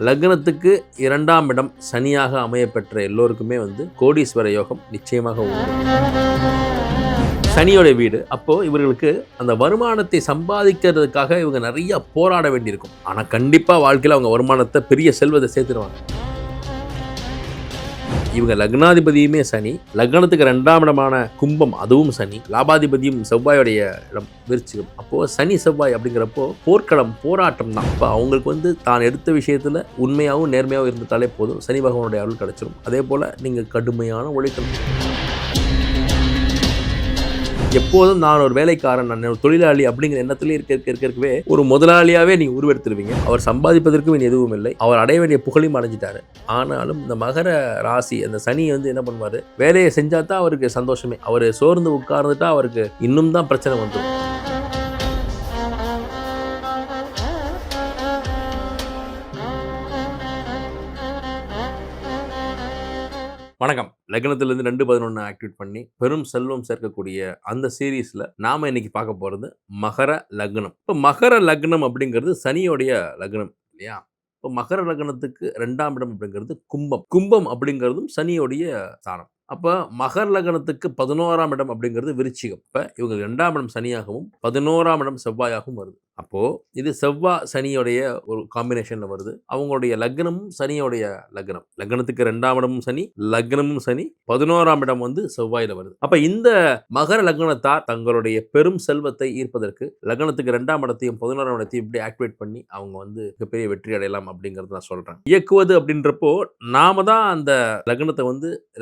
லக்னத்துக்கு 2ஆம் இடம் சனியாக அமையப்பெற்ற எல்லோருக்குமே கோடீஸ்வர யோகம் நிச்சயமாக உண்டு. சனியோட வீடு. அப்போ இவர்களுக்கு அந்த வருமானத்தை சம்பாதிக்கிறதுக்காக இவங்க நிறைய போராட வேண்டியிருக்கும். ஆனா கண்டிப்பா வாழ்க்கையில அவங்க வருமானத்தை பெரிய செல்வத்தை சேர்த்துருவாங்க. இவங்க லக்னாதிபதியுமே சனி, லக்னத்துக்கு 2ஆம் இடமான கும்பம் அதுவும் சனி, லாபாதிபதியும் செவ்வாயோடைய இடம் விருச்சிகம். அப்போ சனி செவ்வாய் அப்படிங்கிறப்போ போர்க்களம், போராட்டம் தான். இப்போ அவங்களுக்கு தான் எடுத்த விஷயத்துல உண்மையாகவும் நேர்மையாகவும் இருந்துட்டாலே போதும், சனி பகவானுடைய அருள் கிடைச்சிடும். அதே போல நீங்க கடுமையான உழைக்கணும். எப்போதும் நான் ஒரு வேலைக்காரன், நான் ஒரு தொழிலாளி அப்படிங்கிற எண்ணத்திலே இருக்கவே ஒரு முதலாளியாவே நீங்க உருவெடுத்துருவீங்க. அவர் சம்பாதிப்பதற்கும் இனி எதுவும் இல்லை, அவர் அடைய வேண்டிய புகழையும் அடைஞ்சிட்டாரு. ஆனாலும் இந்த மகர ராசி அந்த சனி என்ன பண்ணுவாரு, வேலையை செஞ்சா தான் அவருக்கு சந்தோஷமே. அவர் சோர்ந்து உட்கார்ந்துட்டா அவருக்கு இன்னும் தான் பிரச்சனை வந்துடும். வணக்கம். லக்னத்திலிருந்து 2-11 ஆக்டிவேட் பண்ணி பெரும் செல்வம் சேர்க்கக்கூடிய அந்த சீரீஸ்ல நாம இன்னைக்கு பார்க்க போறது மகர லக்னம். இப்போ மகர லக்னம் அப்படிங்கிறது சனியோடைய லக்னம் இல்லையா? இப்போ மகர லக்னத்துக்கு 2ஆம் இடம் அப்படிங்கிறது கும்பம். கும்பம் அப்படிங்கிறதும் சனியோடைய ஸ்தானம். அப்போ மகர லக்னத்துக்கு 11ஆம் இடம் அப்படிங்கிறது விருச்சிகம். இப்போ இவங்க 2ஆம் இடம் சனியாகவும் 11ஆம் இடம் செவ்வாயாகவும் வருது. அப்போ இது செவ்வாய் சனியோடைய ஒரு காம்பினேஷன்ல வருது. அவங்களுடைய லக்னமும் சனியோடைய லக்னம். லக்னத்துக்கு 2ஆம் இடமும் சனி, லக்னமும் சனி, 11ஆம் இடம் செவ்வாயில வருது. அப்ப இந்த மகர லக்னத்தார் தங்களுடைய பெரும் செல்வத்தை ஈர்ப்பதற்கு லக்னத்துக்கு 2ஆம் இடத்தையும் 11ஆம் இடத்தையும் இப்படி ஆக்டிவேட் பண்ணி அவங்க மிகப்பெரிய வெற்றி அடையலாம் அப்படிங்கறத நான் சொல்றேன். இயக்குவது அப்படின்றப்போ நாம தான் அந்த லக்னத்தை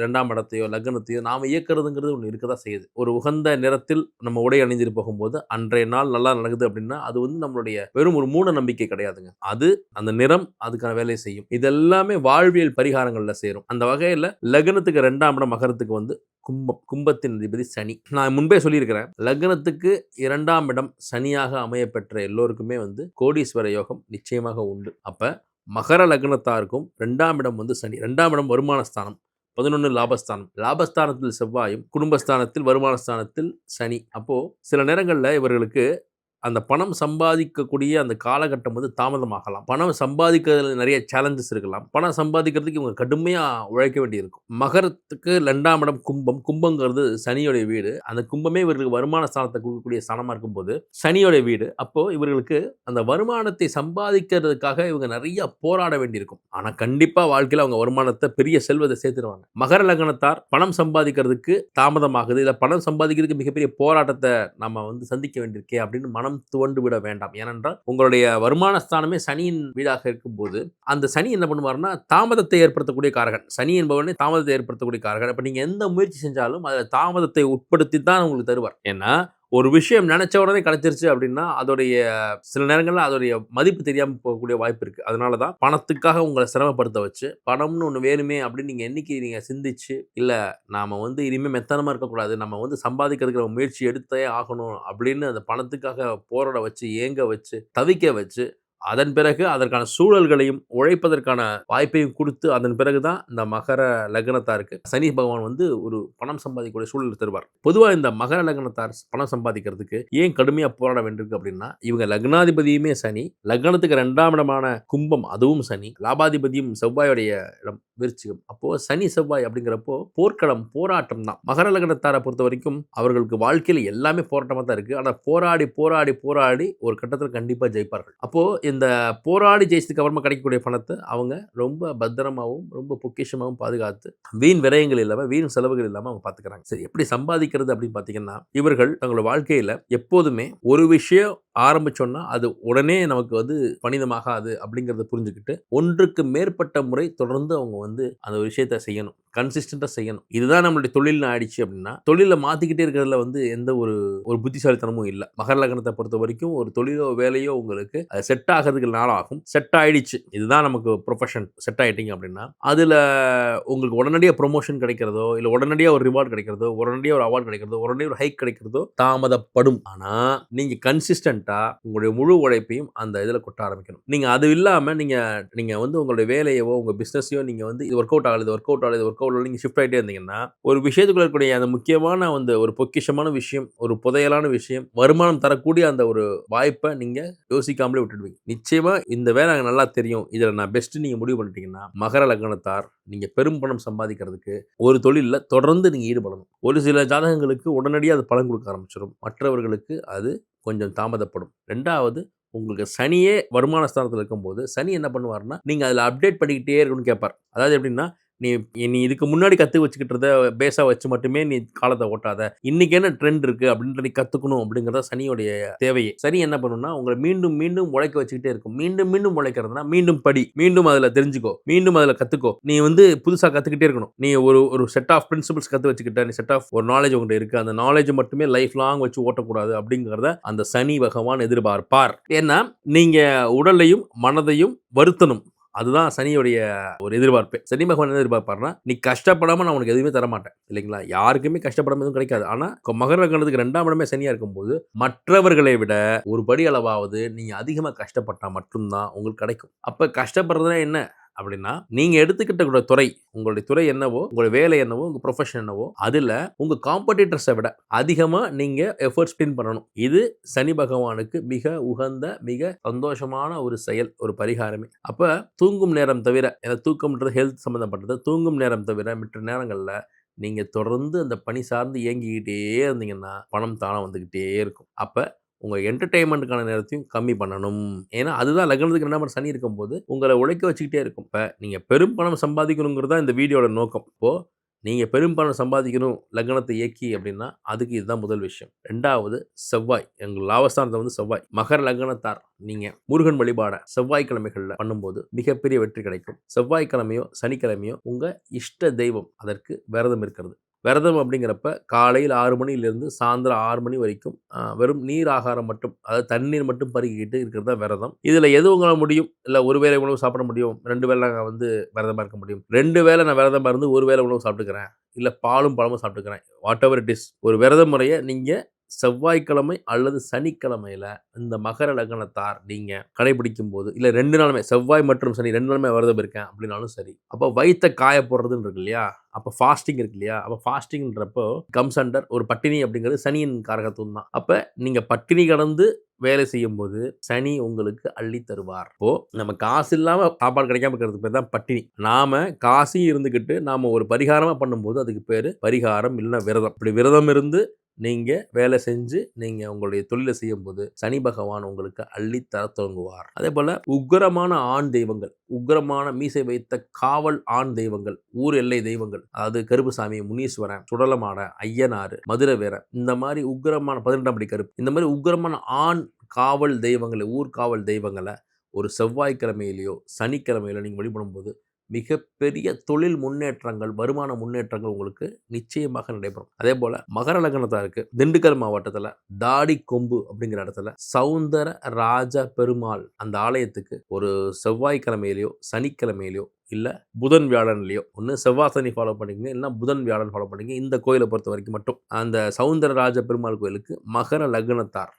2ஆம் இடத்தையோ லக்னத்தையோ நாம இயக்குறதுங்கிறது ஒன்று இருக்கதான் செய்யுது. ஒரு உகந்த நிறத்தில் நம்ம உடை அணிஞ்சிட்டு போகும்போது அன்றைய நாள் நல்லா நடக்குது அப்படின்னா அது நம்மளுடைய வெறும் ஒரு மூட நம்பிக்கை கிடையாதுங்க. அது அந்த நிறம் அதுக்கான வேலையை செய்யும். இதெல்லாமே வாழ்வியல் பரிகாரங்கள்ல சேரும். அந்த வகையில லக்னத்துக்கு 2ஆம் இடம் மகரத்துக்கு கும்பம். கும்பத்தின் அதிபதி சனி. நான் முன்பே சொல்லியிருக்கிறேன், லக்னத்துக்கு 2ஆம் இடம் சனியாக அமையப்பெற்ற எல்லோருக்குமே கோடீஸ்வர யோகம் நிச்சயமாக உண்டு. அப்ப மகர லக்னத்தாருக்கும் 2ஆம் இடம் சனி. 2ஆம் இடம் வருமான ஸ்தானம், 11 லாபஸ்தானம். லாபஸ்தானத்தில் செவ்வாயும், குடும்பஸ்தானத்தில் வருமானஸ்தானத்தில் சனி. அப்போ சில நேரங்களில் இவர்களுக்கு அந்த பணம் சம்பாதிக்கக்கூடிய அந்த காலகட்டம் தாமதமாகலாம். பணம் சம்பாதிக்கிறதுல நிறைய சேலஞ்சஸ் இருக்கலாம். பணம் சம்பாதிக்கிறதுக்கு இவங்க கடுமையாக உழைக்க வேண்டியிருக்கும். மகரத்துக்கு 2ஆம் இடம் கும்பம். கும்பங்கிறது சனியோடைய வீடு. அந்த கும்பமே இவர்களுக்கு வருமான ஸ்தானத்தை கொடுக்கக்கூடிய ஸ்தானமாக இருக்கும்போது சனியோடைய வீடு. அப்போ இவர்களுக்கு அந்த வருமானத்தை சம்பாதிக்கிறதுக்காக இவங்க நிறைய போராட வேண்டியிருக்கும். ஆனால் கண்டிப்பாக வாழ்க்கையில் அவங்க வருமானத்தை பெரிய செல்வத்தை சேர்த்துருவாங்க. மகர லக்னத்தார் பணம் சம்பாதிக்கிறதுக்கு தாமதமாகுது, இல்லை பணம் சம்பாதிக்கிறதுக்கு மிகப்பெரிய போராட்டத்தை நம்ம சந்திக்க வேண்டியிருக்கே அப்படின்னு மனம் துவண்டு விட வேண்டாம். ஏனென்றால் உங்களுடைய வருமான ஸ்தானமே சனியின் வீடாக இருக்கும்போது அந்த சனி என்ன பண்ணுவார்னா தாமதத்தை ஏற்படுத்தக்கூடிய காரகன். சனி என்பவனே தாமதத்தை ஏற்படுத்தக்கூடிய காரகன். அப்ப நீங்க எந்த முயற்சி செஞ்சாலும் அதில் தாமதத்தை உட்படுத்தி தான் உங்களுக்கு தருவார். ஏன்னா ஒரு விஷயம் நினைச்ச உடனே கிடைச்சிருச்சு அப்படின்னா அதோடைய சில நேரங்களில் அதோடைய மதிப்பு தெரியாமல் போகக்கூடிய வாய்ப்பு இருக்கு. அதனால தான் பணத்துக்காக உங்களை சிரமப்படுத்த வச்சு பணம்னு ஒன்று வேணுமே அப்படின்னு நீங்க என்னைக்கு நீங்க சிந்திச்சு இல்ல நாம இனிமேல் மெத்தனமா இருக்கக்கூடாது, நம்ம சம்பாதிக்கிறதுக்கு முயற்சி எடுத்தே ஆகணும் அப்படின்னு அந்த பணத்துக்காக போராட வச்சு, ஏங்க வச்சு, தவிக்க வச்சு, அதன் பிறகு அதற்கான சூழல்களையும் உழைப்பதற்கான வாய்ப்பையும் கொடுத்து அதன் பிறகுதான் இந்த மகர லக்னத்தாருக்கு சனி பகவான் ஒரு பணம் சம்பாதிக்கக்கூடிய சூழல் தருவார். பொதுவாக இந்த மகர லக்னத்தார் பணம் சம்பாதிக்கிறதுக்கு ஏன் கடுமையாக போராட வேண்டியிருக்கு அப்படின்னா இவங்க லக்னாதிபதியுமே சனி, லக்னத்துக்கு 2ஆம் இடமான கும்பம் அதுவும் சனி, லாபாதிபதியும் செவ்வாயோடைய இடம் விருச்சிகம். அப்போ சனி செவ்வாய் அப்படிங்கிறப்போ போர்க்களம், போராட்டம் தான். மகர லக்னத்தாரை பொறுத்த வரைக்கும் அவர்களுக்கு வாழ்க்கையில் எல்லாமே போராட்டமாக தான் இருக்கு. ஆனால் போராடி போராடி போராடி ஒரு கட்டத்தில் கண்டிப்பாக ஜெயிப்பார்கள். அப்போ இந்த போராடி ஜெயிச்சதுக்கு அப்புறமா கிடைக்கக்கூடிய பணத்தை அவங்க ரொம்ப பத்திரமாகவும் ரொம்ப பொக்கிஷமாகவும் பாதுகாத்து வீண் விரயங்கள் இல்லாமல் வீண் செலவுகள் இல்லாமல் அவங்க பார்த்துக்கிறாங்க. சரி, எப்படி சம்பாதிக்கிறது அப்படின்னு பார்த்தீங்கன்னா இவர்கள் தங்களோட வாழ்க்கையில் எப்போதுமே ஒரு விஷயம் ஆரம்பிச்சோன்னா அது உடனே நமக்கு பணிதமாகாது அப்படிங்கிறத புரிஞ்சுக்கிட்டு ஒன்றுக்கு மேற்பட்ட முறை தொடர்ந்து அவங்க அந்த விஷயத்தை செய்யணும், கன்சிஸ்டண்டாக செய்யணும். இதுதான் நம்மளுடைய தொழில்னு ஆயிடுச்சு அப்படின்னா தொழிலை மாற்றிக்கிட்டே இருக்கிறதுல எந்த ஒரு புத்திசாலித்தனமும் இல்லை. மகர லக்னத்தை பொறுத்த வரைக்கும் ஒரு தொழிலோ வேலையோ உங்களுக்கு அது செட் ஆகிறதுக்கு நாள் ஆகும். செட் ஆயிடுச்சு, இதுதான் நமக்கு ப்ரொஃபஷன், செட் ஆகிட்டீங்க அப்படின்னா அதில் உங்களுக்கு உடனடியாக ப்ரொமோஷன் கிடைக்கிறதோ இல்லை உடனடியாக ஒரு ரிவார்டு கிடைக்கிறதோ உடனடியாக ஒரு அவார்டு கிடைக்கிறதோ உடனடியாக ஒரு ஹைக் கிடைக்கிறதோ தாமதப்படும். ஆனால் நீங்கள் கன்சிஸ்டன்ட் உங்களுடைய முழு உழைப்பையும் அந்த இதில் கொட்ட ஆரம்பிக்கணும். நீங்க அது இல்லாம நீங்க உங்களுடைய வேலையவோ உங்க பிசினஸையோ நீங்க இது ஒர்க் அவுட் ஆகல, ஒர்க் அவுட் ஆகல, ஒர்க் அவுட் நீங்க ஷிஃப்ட் ஆகிட்டே இருந்தீங்கன்னா ஒரு விஷயத்துக்குள்ள இருக்கக்கூடிய அந்த முக்கியமான ஒரு பொக்கிஷமான விஷயம், ஒரு புதையலான விஷயம், வருமானம் தரக்கூடிய அந்த ஒரு வாய்ப்பை நீங்க யோசிக்காமலே விட்டுடுவீங்க. நிச்சயமா இந்த வேலை எனக்கு நல்லா தெரியும். இதில நான் பெஸ்ட்டு நீங்க முடிவு பண்ணிட்டீங்கன்னா, மகர லக்னத்தார் நீங்க பெரும் பணம் சம்பாதிக்கிறதுக்கு ஒரு தொழில்ல தொடர்ந்து நீங்க ஈடுபடணும். ஒரு சில ஜாதகங்களுக்கு உடனடியா அது பலன் குடுக்க ஆரம்பிச்சுரும். மற்றவர்களுக்கு அது கொஞ்சம் தாமதப்படும். 2வது உங்களுக்கு சனியே வருமான ஸ்தானத்தில இருக்கும்போது, சனி என்ன பண்ணுவாருன்னா, நீங்க அதில அப்டேட் பண்ணிக்கிட்டே இருக்கணும்னு கேட்பார். அதாவது எப்படின்னா, நீ நீ இதுக்கு முன்னாடி கத்து வச்சுக்கிட்டத பேஸா வச்சு மட்டுமே நீ காலத்த ஓட்டாத. இன்னைக்கு என்ன ட்ரெண்ட் இருக்கு அப்படின்றத நீ கத்துக்கணும் அப்படிங்கிறது சனியோடைய தேவையே. சனி என்ன பண்ணும்னா, உங்கள மீண்டும் மீண்டும் உழைக்க வச்சுக்கிட்டே இருக்கும். மீண்டும் மீண்டும் உழைக்கிறதுனா, மீண்டும் படி. மீண்டும் அதில தெரிஞ்சுக்கோ. மீண்டும் அதில கத்துக்கோ. நீ வந்து புதுசா கத்துக்கிட்டே இருக்கணும். நீ ஒரு ஒரு செட் ஆஃப் பிரின்சிபிள்ஸ் கத்து வச்சுக்கிட்ட. நீ செட் ஆஃப் ஒரு நாலேட்ஜ் உன்கிட்ட இருக்கு. அந்த நாலேட்ஜ் மட்டுமே லைஃப் லாங் வச்சு ஓட்டக்கூடாது அப்படிங்கிறத அந்த சனி பகவான் எதிர்பார்ப்பார். ஏன்னா, நீங்க உடலையும், மனதையும் வருத்தணும். அதுதான் சனியுடைய ஒரு எதிர்பார்ப்பே. சனி பகவான் என்ன எதிர்பார்ப்பார்னா, நீ கஷ்டப்படாம நான் உனக்கு எதுவுமே தரமாட்டேன். இல்லைங்களா? யாருக்குமே கஷ்டப்படாம எதுவும் கிடைக்காது. ஆனா, மகர லக்னத்துக்கு 2ஆம் இடமே சனியா இருக்கும்போது, மற்றவர்களை விட ஒரு படி அளவாவது நீங்க அதிகமா கஷ்டப்பட்டா மட்டும் தான் உங்களுக்கு கிடைக்கும். அப்ப கஷ்டப்படுறதுனா என்ன? அப்படின்னா, நீங்க எடுத்துக்கிட்ட கூட துறை, உங்களுடைய துறை என்னவோ, உங்களுடைய வேலை என்னவோ, உங்க ப்ரொஃபஷன் என்னவோ, அதுல உங்க காம்படிட்டர்ஸ விட அதிகமா நீங்க எஃபோர்ட் ஸ்பெண்ட் பண்ணணும். இது சனி பகவானுக்கு மிக உகந்த, மிக சந்தோஷமான ஒரு செயல், ஒரு பரிகாரமே. அப்ப தூங்கும் நேரம் தவிர, ஏன்னா தூக்கம்ன்றது ஹெல்த் சம்மந்தப்பட்டது. தூங்கும் நேரம் தவிர மற்ற நேரங்கள்ல நீங்க தொடர்ந்து அந்த பணி சார்ந்து இயங்கிக்கிட்டே இருந்தீங்கன்னா, பணம் தானா வந்துகிட்டே இருக்கும். அப்ப உங்க என்டர்டெயின்மென்ட்க்கான நேரத்தையும் கம்மி பண்ணணும். ஏன்னா, அதுதான் லக்னத்துக்கு 2ஆம் இடம் சனி இருக்கும்போது, உங்கள உழைக்க வச்சுக்கிட்டே இருக்கும். இப்ப நீங்க பெரும் பணம் சம்பாதிக்கணுங்கிறது தான் இந்த வீடியோட நோக்கம். இப்போ நீங்க பெரும் பணம் சம்பாதிக்கணும் லக்னத்த இயக்கி அப்படின்னா, அதுக்கு இதுதான் முதல் விஷயம். 2வது செவ்வாய். எங்க லாபஸ்தானத்துல வந்து செவ்வாய். மகர லக்னத்தார் நீங்க முருகன் வழிபாட செவ்வாய்க்கிழமைகள்ல பண்ணும்போது மிகப்பெரிய வெற்றி கிடைக்கும். செவ்வாய்க்கிழமையோ, சனிக்கிழமையோ உங்க இஷ்ட தெய்வம் அதற்கு விரதம் இருக்கிறது. விரதம் அப்படிங்கிறப்ப காலையில் 6 மணியிலிருந்து சாயந்தரம் 6 மணி வரைக்கும் வெறும் நீர் ஆகாரம் மட்டும், அதாவது தண்ணீர் மட்டும் பருகிக்கிட்டு இருக்கிறது தான் விரதம். இதில எது உங்களால முடியும்? இல்ல ஒரு வேளை உணவு சாப்பிட முடியும். 2 வேளை நான் வந்து விரதமா இருக்க முடியும். 2 வேளை நான் விரதமா இருந்து 1 வேளை உணவு சாப்பிட்டுக்கிறேன். இல்ல பாலும், பழமும் சாப்பிட்டுக்கிறேன். What ever it is. ஒரு விரத முறைய நீங்க செவ்வாய்க்கிழமை அல்லது சனிக்கிழமையில இந்த மகர லக்னத்தார் நீங்க கடைபிடிக்கும்போது, இல்ல 2 நாளுமே செவ்வாய் மற்றும் சனி 2 நாளுமே விரதம் இருக்கேன் அப்படின்னாலும் சரி. அப்ப வயித்த காய போடுறதுன்னு இருக்கு இல்லையா? அப்ப ஃபாஸ்டிங் இருக்கு இல்லையா? அப்ப ஃபாஸ்டிங்ன்றப்போ கம்ஸ் அண்டர் ஒரு பட்டினி அப்படிங்கிறது சனியின் காரகத்துவம் தான். அப்ப நீங்க பட்டினி கடந்து வேலை செய்யும்போது சனி உங்களுக்கு அள்ளி தருவார். இப்போ நம்ம காசு இல்லாம சாப்பாடு கிடைக்காம இருக்கிறதுக்கு பேர் தான் பட்டினி. நாம காசும் இருந்துகிட்டு நாம ஒரு பரிகாரமா பண்ணும்போது அதுக்கு பேரு பரிகாரம் இல்லன்னா விரதம். இப்படி விரதம் இருந்து நீங்க வேலை செஞ்சு, நீங்க உங்களுடைய தொழில செய்யும்போது, சனி பகவான் உங்களுக்கு அள்ளி தரத் தொடங்குவார். அதேபோல உக்கிரமான ஆண் தெய்வங்கள், உக்கிரமான மீசை வைத்த காவல் ஆண் தெய்வங்கள், ஊர் எல்லை தெய்வங்கள், அதாவது கருப்புசாமி, முனீஸ்வரன், சுடலமாட, ஐயனாரு, மதுரை வீரன், இந்த மாரி உக்கிரமான 18ஆம் படி கருப்பு, இந்த மாரி உக்கிரமான ஆண் காவல் தெய்வங்கள, ஊர் காவல் தெய்வங்கள ஒரு செவ்வாய்க்கிழமையிலயோ, சனிக்கிழமையிலோ நீங்க வழிபடும்போது மிகப்பெரிய தொழில் முன்னேற்றங்கள், வருமான முன்னேற்றங்கள் உங்களுக்கு நிச்சயமாக நடைபெறும். அதேபோல மகர லக்னத்தாருக்கு திண்டுக்கல் மாவட்டத்தில தாடி கொம்பு அப்படிங்கிற இடத்துல சௌந்தர ராஜ பெருமாள் அந்த ஆலயத்துக்கு ஒரு செவ்வாய்க்கிழமையிலயோ, சனிக்கிழமையிலயோ இல்ல புதன் வியாழன்லயோ ஒண்ணு செவ்வாய் சனி ஃபாலோ பண்ணிக்கங்க. இல்லன்னா புதன் வியாழன் ஃபாலோ பண்ணிக்கங்க. இந்த கோயில பொறுத்தவரைக்கும் மட்டும். அந்த சௌந்தரராஜ பெருமாள் கோயிலுக்கு மகர லக்னத்தார்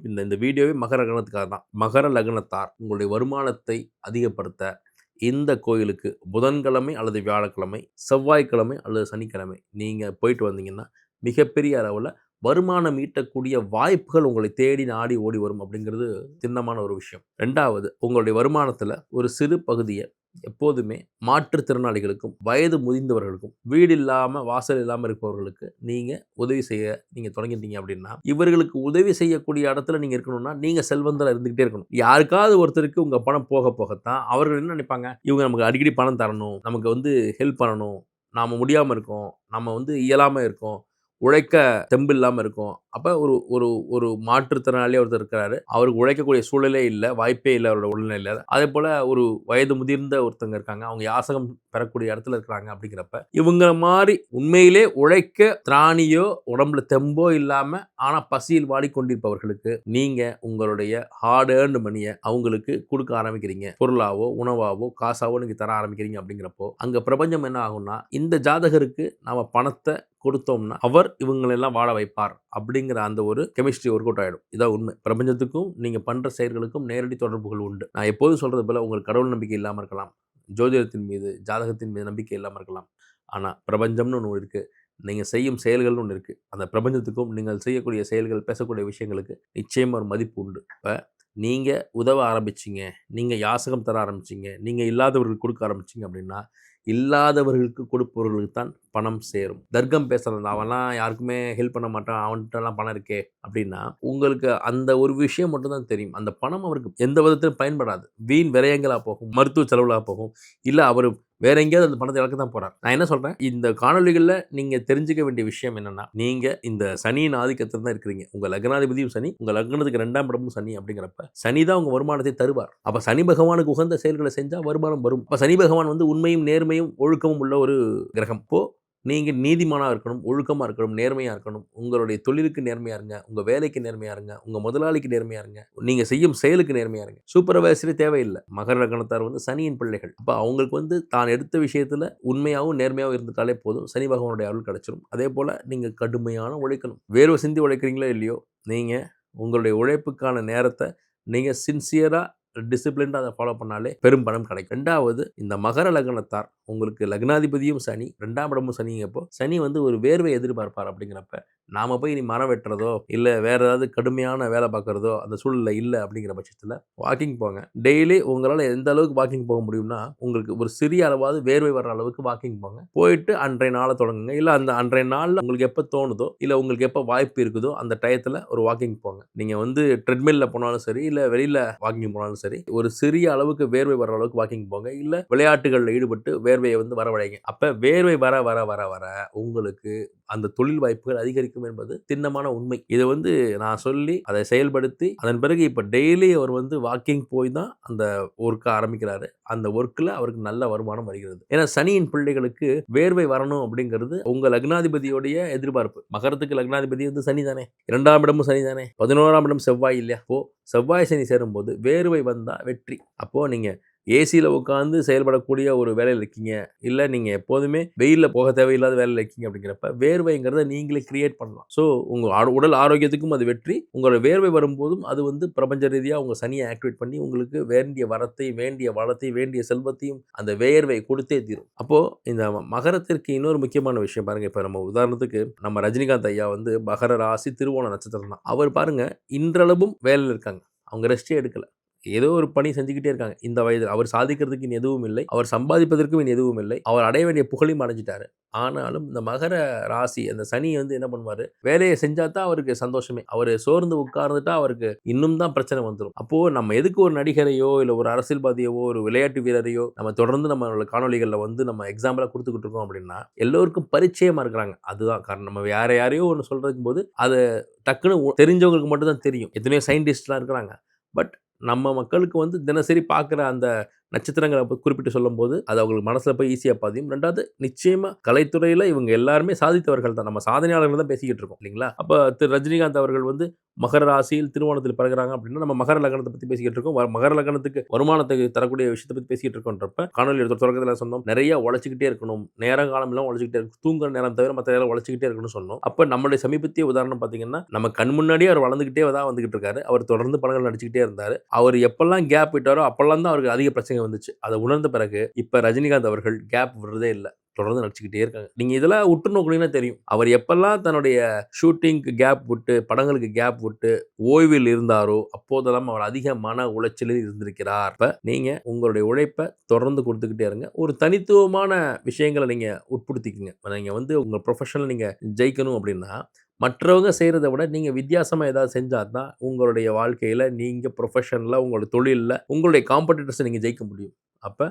நான் இந்த வீடியோவே மகர லக்னத்துக்காக தான். மகர லக்னத்தார் உங்களுடைய வருமானத்தை அதிகப்படுத்த இந்த கோயிலுக்கு புதன்கிழமை அல்லது வியாழக்கிழமை, செவ்வாய்க்கிழமை அல்லது சனிக்கிழமை நீங்க போயிட்டு வந்தீங்கன்னா, மிகப்பெரிய அளவுல வருமானம் ஈட்டக்கூடிய வாய்ப்புகள் உங்களை தேடி நாடி ஓடி வரும் அப்படிங்கிறது திண்ணமான ஒரு விஷயம். 2வது உங்களுடைய வருமானத்துல ஒரு சிறு பகுதிய எப்போதுமே மாற்றுத்திறனாளிகளுக்கும், வயது முதிர்ந்தவர்களுக்கும், வீடு இல்லாம, வாசல் இல்லாம இருப்பவர்களுக்கு நீங்க உதவி செய்ய நீங்க தொடங்கிட்டீங்க அப்படின்னா, இவர்களுக்கு உதவி செய்யக்கூடிய இடத்துல நீங்க இருக்கணும்னா, நீங்க செல்வந்தரா இருந்துகிட்டே இருக்கணும். யாருக்காவது ஒருத்தருக்கு உங்க பணம் போக போகத்தான் அவர்கள் என்ன நினைப்பாங்க? இவங்க நமக்கு அடிக்கடி பணம் தரணும், நமக்கு வந்து ஹெல்ப் பண்ணணும், நாம முடியாம இருக்கோம், நம்ம வந்து இயலாம இருக்கோம், உழைக்க தெம்பு இல்லாம இருக்கோம். அப்ப ஒரு ஒரு ஒரு மாற்றுத்திறனாளியா ஒருத்தர் இருக்கிறாரு. அவருக்கு உழைக்கக்கூடிய சூழலே இல்ல. வாய்ப்பே இல்ல அவரோட உடல்நிலையில. அதேபோல ஒரு வயது முதிர்ந்த ஒருத்தங்க இருக்காங்க. அவங்க யாசகம் பெறக்கூடிய இடத்துல இருக்கிறாங்க அப்படிங்கிறப்ப, இவங்கள மாரி உண்மையிலே உழைக்க திராணியோ, உடம்புல தெம்போ இல்லாம, ஆனா பசியில் வாடிக்கொண்டிருப்பவர்களுக்கு, நீங்க உங்களுடைய ஹார்ட் ஏர்ன்ட் மணிய அவங்களுக்கு குடுக்க ஆரம்பிக்கிறீங்க. பொருளாவோ, உணவாவோ, காசாவோ நீங்க தர ஆரம்பிக்கிறீங்க அப்படிங்கிறப்போ, அங்க பிரபஞ்சம் என்ன ஆகும்னா, இந்த ஜாதகருக்கு நாம பணத்த கொடுத்தோம்னா, அவர் இவங்களெல்லாம் வாழ வைப்பார். அப்படிங்கிற அந்த ஒரு கெமிஸ்ட்ரி ஒர்க் அவுட் ஆயிடும். இதான் உண்மை. பிரபஞ்சத்துக்கும், நீங்க பண்ற செயல்களுக்கும் நேரடி தொடர்புகள் உண்டு. நான் எப்போதும் சொல்றது போல உங்களுக்கு கடவுள் நம்பிக்கை இல்லாம இருக்கலாம். ஜோதிடத்தின் மீது, ஜாதகத்தின் மீது நம்பிக்கை இல்லாம இருக்கலாம். ஆனா, பிரபஞ்சம்னு ஒண்ணு இருக்கு. நீங்க செய்யும் செயல்கள்னு ஒண்ணு இருக்கு. அந்த பிரபஞ்சத்துக்கும் நீங்கள் செய்யக்கூடிய செயல்கள், பேசக்கூடிய விஷயங்களுக்கு நிச்சயமா ஒரு மதிப்பு உண்டு. இப்ப நீங்கள் உதவ ஆரம்பிச்சிங்க, நீங்கள் யாசகம் தர ஆரம்பிச்சிங்க, நீங்கள் இல்லாதவர்களுக்கு கொடுக்க ஆரம்பிச்சிங்க அப்படின்னா, இல்லாதவர்களுக்கு கொடுப்பவர்களுக்கு தான் பணம் சேரும். தர்க்கம் பேசுறது, அவன்லாம் யாருக்குமே ஹெல்ப் பண்ண மாட்டான், அவன்கிட்டலாம் பணம் இருக்கே அப்படின்னா, உங்களுக்கு அந்த ஒரு விஷயம் மட்டும் தான் தெரியும். அந்த பணம் அவருக்கு எந்த விதத்திலும் பயன்படாது. வீண் விரயங்களா போகும், மருத்துவ செலவுகளா போகும். இல்ல அவரு வேற எங்கேயாவது அந்த பணத்தை இழக்க தான் போறார். நான் என்ன சொல்றேன், இந்த காணொளிகள்ல நீங்க தெரிஞ்சுக்க வேண்டிய விஷயம் என்னன்னா, நீங்க இந்த சனியின் ஆதிக்கத்துல தான் இருக்கிறீங்க. உங்க லக்னாதிபதியும் சனி, உங்க லக்னத்துக்கு 2ஆம் இடமும் சனி அப்படிங்கிறப்ப, சனி தான் உங்க வருமானத்தை தருவார். அப்ப சனி பகவானுக்கு உகந்த செயல்களை செஞ்சா வருமானம் வரும். அப்ப சனி பகவான் வந்து உண்மையும், நேர்மையும், ஒழுக்கமும் உள்ள ஒரு கிரகம். இப்போ நீங்க நீதிமானா இருக்கணும், ஒழுக்கமா இருக்கணும், நேர்மையா இருக்கணும். உங்களுடைய தொழிலுக்கு நேர்மையா இருங்க, உங்க வேலைக்கு நேர்மையா இருங்க, உங்க முதலாளிக்கு நேர்மையா இருங்க, நீங்க செய்யும் செயலுக்கு நேர்மையா இருங்க. சூப்பர்வைசரே தேவையில்லை. மகர லக்னத்தார் வந்து சனியின் பிள்ளைகள். அப்ப அவங்களுக்கு வந்து தான் எடுத்த விஷயத்துல உண்மையாவும் நேர்மையாவும் இருந்துட்டாலே போதும், சனி பகவானுடைய அருள் கிடைச்சிடும். அதே போல நீங்க கடுமையான உழைக்கணும். வேர்வை சிந்தி உழைக்கிறீங்களோ இல்லையோ, நீங்க உங்களுடைய உழைப்புக்கான நேரத்தை நீங்க சின்சியரா டிசிப்ளின்டா அதை ஃபாலோ பண்ணாலே பெரும் பணம் கிடைக்கும். 2வது, இந்த மகர லக்னத்தார் உங்களுக்கு லக்னாதிபதியும் சனி, 2ஆம் இடமும் சனிங்கப்போ, சனி வந்து ஒரு வேர்வை எதிர்பார்ப்பார். அப்படிங்கிறப்ப நாம போய் இனி மரம் வெட்டுறதோ இல்ல வேற ஏதாவது கடுமையான வேலை பார்க்குறதோ அந்த சூழ்நிலை இல்லை. அப்படிங்கிற பட்சத்தில் வாக்கிங் போங்க. டெய்லி உங்களால் எந்த அளவுக்கு வாக்கிங் போக முடியும்னா, உங்களுக்கு ஒரு சிறிய அளவாவது வேர்வை வர்ற அளவுக்கு வாக்கிங் போங்க. போயிட்டு அன்றைய நாளை தொடங்குங்க. இல்லை அந்த அன்றைய நாளில் உங்களுக்கு எப்போ தோணுதோ இல்லை உங்களுக்கு எப்போ வாய்ப்பு இருக்குதோ அந்த டயத்தில் ஒரு வாக்கிங் போங்க. நீங்கள் வந்து ட்ரெட்மில்ல போனாலும் சரி, இல்லை வெளியில் வாக்கிங் போனாலும் சரி, ஒரு சிறிய அளவுக்கு வேர்வை வர அளவுக்கு வாக்கிங் போங்க. இல்லை விளையாட்டுகளில் ஈடுபட்டு வேர்வையை வந்து வரவழைங்க. அப்போ வேர்வை வர வர வர வர உங்களுக்கு அந்த தொழில் வாய்ப்புகள் அதிகரிக்கும் என்பது திண்ணமான உண்மை. இதை வந்து நான் சொல்லி அதை செயல்படுத்தி அதன் பிறகு இப்போ டெய்லி அவர் வந்து வாக்கிங் போய் தான் அந்த ஒர்க்கை ஆரம்பிக்கிறாரு. அந்த ஒர்க்கில் அவருக்கு நல்ல வருமானம் வருகிறது. ஏன்னா சனியின் பிள்ளைகளுக்கு வேர்வை வரணும் அப்படிங்கிறது உங்கள் லக்னாதிபதியோடைய எதிர்பார்ப்பு. மகரத்துக்கு லக்னாதிபதி வந்து சனி தானே, 2ஆம் இடமும் சனி தானே, 11ஆம் இடம் செவ்வாய் இல்லையா? அப்போ செவ்வாய் சனி சேரும்போது வேர்வை வந்தால் வெற்றி. அப்போ நீங்கள் ஏசியில் உட்காந்து செயல்படக்கூடிய ஒரு வேலையில் இருக்கீங்க, இல்லை நீங்கள் எப்போதுமே வெயிலில் போக தேவையில்லாத வேலையில் இருக்கீங்க அப்படிங்கிறப்ப வேர்வைங்கிறத நீங்களே கிரியேட் பண்ணலாம். ஸோ உங்கள் உடல் ஆரோக்கியத்துக்கும் அது வெற்றி. உங்களோட வேர்வை வரும்போதும் அது வந்து பிரபஞ்ச ரீதியாக உங்கள் சனியை ஆக்டிவேட் பண்ணி உங்களுக்கு வேண்டிய வரத்தை, வேண்டிய வளத்தை, வேண்டிய செல்வத்தையும் அந்த வேர்வை கொடுத்தே தீரும். அப்போது இந்த மகரத்திற்கு இன்னொரு முக்கியமான விஷயம் பாருங்கள். இப்போ நம்ம உதாரணத்துக்கு நம்ம ரஜினிகாந்த் ஐயா வந்து மகர ராசி திருவோண நட்சத்திரம் தான். அவர் பாருங்கள் இன்றளவும் வேலையில் இருக்காங்க. அவங்க ரெஸ்டே எடுக்கலை. ஏதோ ஒரு பணி செஞ்சுக்கிட்டே இருக்காங்க. இந்த வயதில் அவர் சாதிக்கிறதுக்கு இனி எதுவும் இல்லை, அவர் சம்பாதிப்பதற்கும் இனி எதுவும் இல்லை, அவர் அடைய வேண்டிய புகழையும் அடைஞ்சிட்டாரு. ஆனாலும் இந்த மகர ராசி அந்த சனி வந்து என்ன பண்ணுவாரு, வேலையை செஞ்சா தான் அவருக்கு சந்தோஷமே. அவர் சோர்ந்து உட்கார்ந்துட்டா அவருக்கு இன்னும் தான் பிரச்சனை வந்துடும். அப்போ நம்ம எதுக்கு ஒரு நடிகரையோ இல்லை ஒரு அரசியல்வாதியவோ ஒரு விளையாட்டு வீரரையோ நம்ம தொடர்ந்து நம்ம காணொலிகளில் வந்து நம்ம எக்ஸாம்பிளாக கொடுத்துக்கிட்டு இருக்கோம் அப்படின்னா, எல்லோருக்கும் பரிச்சயமா இருக்கிறாங்க. அதுதான் காரணம். நம்ம வேற யாரையோ ஒன்று சொல்றதுக்கு போது அது டக்குன்னு தெரிஞ்சவங்களுக்கு மட்டும் தான் தெரியும். எத்தனையோ சயின்டிஸ்ட்லாம் இருக்கிறாங்க. பட் நம்ம மக்களுக்கு வந்து தினசரி பார்க்குற அந்த நட்சத்திரங்களை குறிப்பிட்டு சொல்லும்போது அது அவங்களுக்கு மனசில் போய் ஈஸியாக பாதியும். 2வது, நிச்சயமாக கலைத்துறையில் இவங்க எல்லாருமே சாதித்தவர்கள் தான். நம்ம சாதனையாளர்கள் தான் பேசிக்கிட்டு இருக்கோம் இல்லைங்களா? அப்போ திரு ரஜினிகாந்த் அவர்கள் வந்து மகர ராசியில் திருவோணத்தில் பிறகுறாங்க அப்படின்னா நம்ம மகர லக்னத்தை பற்றி பேசிக்கிட்டு இருக்கோம். மகர லக்னத்துக்கு வருமானத்துக்கு தரக்கூடிய விஷயத்தை பற்றி பேசிக்கிட்டு இருக்கோன்றப்ப காணொலி எடுத்த தொடக்கத்தில் சொன்னோம், நிறைய உழைச்சிக்கிட்டே இருக்கணும், நேர காலம் எல்லாம் உழைச்சிக்கிட்டே இருக்கும், தூங்குற நேரம் தவிர மற்ற நேரம் உழைச்சிக்கிட்டே இருக்கணும்னு சொன்னோம். அப்போ நம்மளுடைய சமீபத்திய உதாரணம் பார்த்தீங்கன்னா நம்ம கண் முன்னாடியே அவர் வளர்ந்துக்கிட்டே தான் வந்துகிட்டு இருக்காரு. அவர் தொடர்ந்து படங்கள் நடிச்சுக்கிட்டே இருந்தார். அவர் எப்பெல்லாம் கேப் விட்டாரோ அப்பெல்லாம் தான் அவருக்கு அதிக பிரச்சனை வந்துச்சு. அதை உணர்ந்த பிறகு இப்ப ரஜினிகாந்த் அவர்கள் கேப் விடுறதே இல்லை, தொடர்ந்து நடிச்சுக்கிட்டே இருக்காங்க. நீங்க இதெல்லாம் உற்று நோக்குனீங்கன்னா தெரியும், அவர் எப்பெல்லாம் தன்னுடைய ஷூட்டிங்க்கு கேப் விட்டு, படங்களுக்கு கேப் விட்டு ஓய்வில் இருந்தாரோ அப்போதெல்லாம் அவர் அதிக மன உளைச்சலில் இருந்திருக்கிறார். இப்ப நீங்க உங்களுடைய உழைப்பை தொடர்ந்து கொடுத்துக்கிட்டே இருங்க. ஒரு தனித்துவமான விஷயங்களை நீங்க உட்படுத்திக்கங்க. நீங்க வந்து உங்க ப்ரொஃபஷனில் நீங்க ஜெயிக்கணும் அப்படின்னா மற்றவங்க செய்கிறத விட நீங்கள் வித்தியாசமாக ஏதாவது செஞ்சால் தான் உங்களுடைய வாழ்க்கையில், நீங்கள் ப்ரொஃபஷனில், உங்களோட தொழிலில், உங்களுடைய காம்படிட்டர்ஸை நீங்கள் ஜெயிக்க முடியும். அப்போ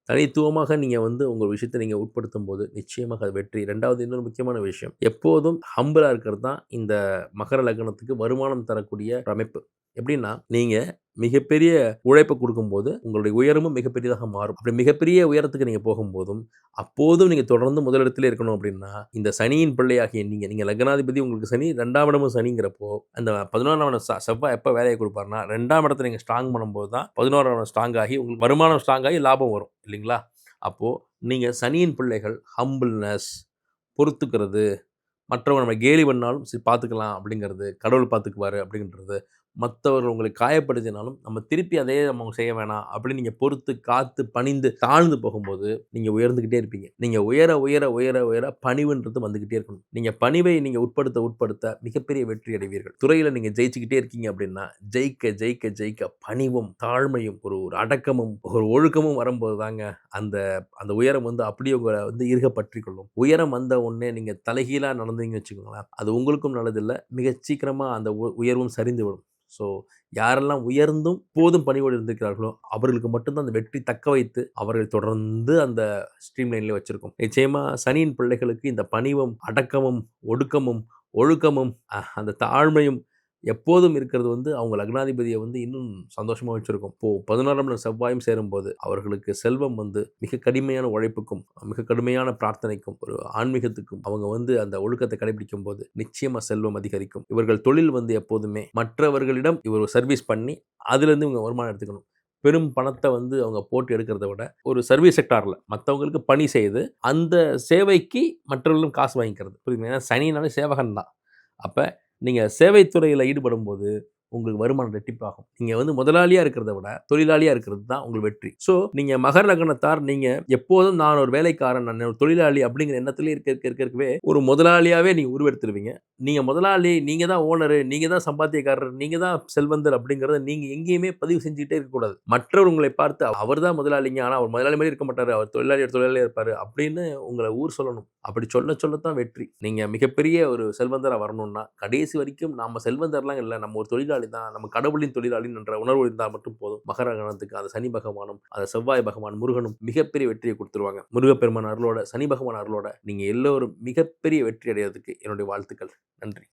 தனித்துவமாக நீங்கள் வந்து உங்கள் விஷயத்தை நீங்கள் உட்படுத்தும் போது நிச்சயமாக அது வெற்றி. 2வது, இன்னொரு முக்கியமான விஷயம், எப்போதும் ஹம்பிளாக இருக்கிறது தான் இந்த மகர லக்னத்துக்கு வருமானம் தரக்கூடிய அமைப்பு. எப்படின்னா நீங்கள் மிகப்பெரிய உழைப்பை கொடுக்கும்போது உங்களுடைய உயரமும் மிகப்பெரியதாக மாறும். அப்படி மிகப்பெரிய உயரத்துக்கு நீங்கள் போகும்போதும் அப்போதும் நீங்கள் தொடர்ந்து முதலிடத்திலே இருக்கணும். அப்படின்னா இந்த சனியின் பிள்ளையாகிய நீங்கள் லக்னாதிபதி உங்களுக்கு சனி, 2ஆம் இடமும் சனிங்கிறப்போ அந்த 11ஆம் இடம் செவ்வாய் எப்போ வேலையை கொடுப்பாருன்னா 2ஆம் இடத்தை நீங்கள் ஸ்ட்ராங் பண்ணும்போது தான் 11ஆம் இடம் ஸ்ட்ராங் ஆகி உங்களுக்கு வருமானம் ஸ்ட்ராங் ஆகி லாபம் வரும் இல்லைங்களா? அப்போது நீங்கள் சனியின் பிள்ளைகள் ஹம்பிள்னஸ், பொறுத்துக்கிறது, மற்றவங்க நம்ம கேலி பண்ணாலும் சரி பார்த்துக்கலாம் அப்படிங்கிறது, கடவுள் பார்த்துக்குவாரு அப்படின்றது, மத்தவர்கள் உங்களை காயப்படுத்தினாலும், நம்ம திருப்பி அதே நம்ம செய்ய வேணாம் அப்படின்னு நீங்க பொறுத்து, காத்து, பணிந்து, தாழ்ந்து போகும்போது, நீங்க உயர்ந்துகிட்டே இருப்பீங்க. நீங்க உயர, உயர, உயர, உயர பணிவுன்றது வந்துகிட்டே இருக்கணும். நீங்க பணிவை நீங்க உட்படுத்த மிகப்பெரிய வெற்றி அடைவீர்கள். துறையில நீங்க ஜெயிச்சுக்கிட்டே இருக்கீங்க அப்படின்னா, ஜெயிக்க, ஜெயிக்க, ஜெயிக்க பணிவும், தாழ்மையும், ஒரு ஒரு அடக்கமும், ஒரு ஒழுக்கமும் வரும்போது தாங்க அந்த அந்த உயரம் வந்து அப்படியே உங்கள வந்து இறுக பற்றிக் கொள்ளும். உயரம் வந்த உடனே நீங்க தலைகீழா நடந்தீங்கன்னு வச்சுக்கோங்களேன், அது உங்களுக்கும் நல்லதில்ல. மிகச் சீக்கிரமா அந்த உயர்வும் சரிந்து விடும். ஸோ யாரெல்லாம் உயர்ந்தும் போதும் பணிவோடு இருந்திருக்கிறார்களோ, அவர்களுக்கு மட்டும் தான் அந்த வெற்றி தக்க வைத்து, அவர்கள் தொடர்ந்து அந்த ஸ்ட்ரீம் லைன்ல வச்சிருக்கும். நிச்சயமா சனியின் பிள்ளைகளுக்கு இந்த பணிவும், அடக்கமும், ஒடுக்கமும், ஒழுக்கமும், அந்த தாழ்மையும் எப்போதும் இருக்கிறது வந்து அவங்க லக்னாதிபதியை வந்து இன்னும் சந்தோஷமா வச்சிருக்கும். இப்போ 11ஆம் இடம் செவ்வாயும் சேரும்போது அவர்களுக்கு செல்வம் வந்து மிக கடுமையான உழைப்புக்கும், மிக கடுமையான பிரார்த்தனைக்கும், ஒரு ஆன்மீகத்துக்கும் அவங்க வந்து அந்த ஒழுக்கத்தை கடைபிடிக்கும் போது நிச்சயமா செல்வம் அதிகரிக்கும். இவர்கள் தொழில் வந்து எப்போதுமே மற்றவர்களிடம் இவர் சர்வீஸ் பண்ணி அதிலிருந்து இவங்க வருமானம் எடுத்துக்கணும். பெரும் பணத்தை வந்து அவங்க போட்டு எடுக்கிறத விட ஒரு சர்வீஸ் செக்டார்ல மற்றவங்களுக்கு பணி செய்து அந்த சேவைக்கு மற்றவர்களும் காசு வாங்கிக்கிறது. புரியுதுங்களா? ஏன்னா சனினாலே சேவகன் தான். அப்ப நீங்க சேவைத் துறையில ஈடுபடும்போது, உங்களுக்கு வருமானம் ரெட்டிப்பாகும். நீங்க வந்து முதலாளியா இருக்கிறத விட, தொழிலாளியா இருக்கிறது தான் உங்கள் வெற்றி. ஸோ, நீங்க மகர லக்னத்தார் நீங்க எப்போதும் நான் ஒரு வேலைக்காரன், நான் ஒரு தொழிலாளி அப்படிங்கிற எண்ணத்திலே இருக்கவே, ஒரு முதலாளியாவே நீங்க உருவெடுத்துருவீங்க. நீங்க முதலாளி, நீங்க தான் ஓனரு, நீங்க தான் சம்பாத்தியக்காரர், நீங்க தான் செல்வந்தர் அப்படிங்கிறத நீங்க எங்கேயுமே பதிவு செஞ்சுக்கிட்டே இருக்கக்கூடாது. மற்றவர் உங்களை பார்த்து அவர் தான் முதலாளிங்க, ஆனா அவர் முதலாளி மாரி இருக்க மாட்டாரு, அவர் தொழிலாளியா இருப்பாரு அப்படின்னு உங்கள ஊர் சொல்லணும். அப்படி சொல்லத்தான் வெற்றி. நீங்க மிகப்பெரிய ஒரு செல்வந்தரா வரணும்னா, கடைசி வரைக்கும் நாம செல்வந்தர்லாம் இல்ல, நம்ம ஒரு தொழிலாளி தான், நம்ம கடவுளின் தொழிலாளி என்ற உணர்வு இருந்தால் மட்டும் போதும். மகர லக்னத்துக்கு அந்த சனி பகவானும், அந்த செவ்வாய் பகவான், முருகனும் மிகப்பெரிய வெற்றியை குடுத்துருவாங்க. முருகப்பெருமான் அருளோட, சனி பகவான் அருளோட நீங்க எல்லோரும் மிகப்பெரிய வெற்றி அடையறதுக்கு என்னுடைய வாழ்த்துக்கள். நன்றி.